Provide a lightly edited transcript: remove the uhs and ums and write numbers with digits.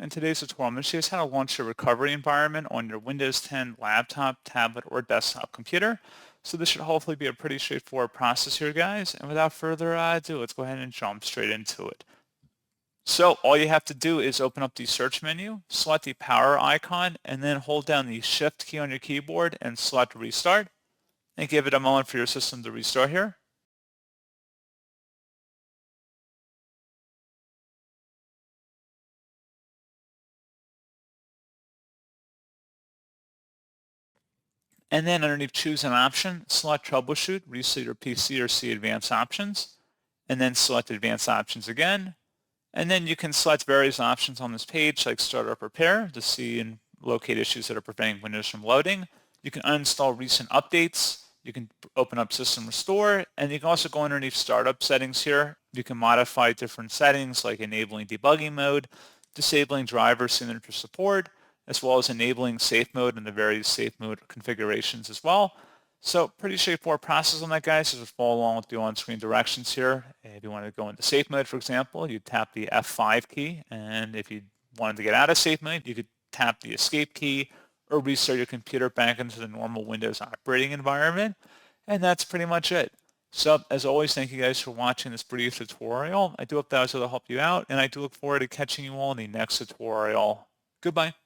In today's tutorial, I'm going to show you how to launch your recovery environment on your Windows 10 laptop, tablet, or desktop computer. So this should hopefully be a pretty straightforward process here, guys. And without further ado, let's go ahead and jump straight into it. So all you have to do is open up the search menu, select the power icon, and then hold down the shift key on your keyboard and select restart. And give it a moment for your system to restart here. And then underneath choose an option, select troubleshoot, reset your PC or see advanced options, and then select advanced options again. And then you can select various options on this page like startup repair to see and locate issues that are preventing Windows from loading. You can uninstall recent updates. You can open up system restore, and you can also go underneath startup settings here. You can modify different settings like enabling debugging mode, disabling driver signature support, as well as enabling safe mode and the various safe mode configurations as well. So pretty straightforward process on that, guys. Just follow along with the on-screen directions here. If you want to go into safe mode, for example, you tap the F5 key. And if you wanted to get out of safe mode, you could tap the escape key or restart your computer back into the normal Windows operating environment. And that's pretty much it. So as always, thank you guys for watching this brief tutorial. I do hope that was able to help you out, and I do look forward to catching you all in the next tutorial. Goodbye.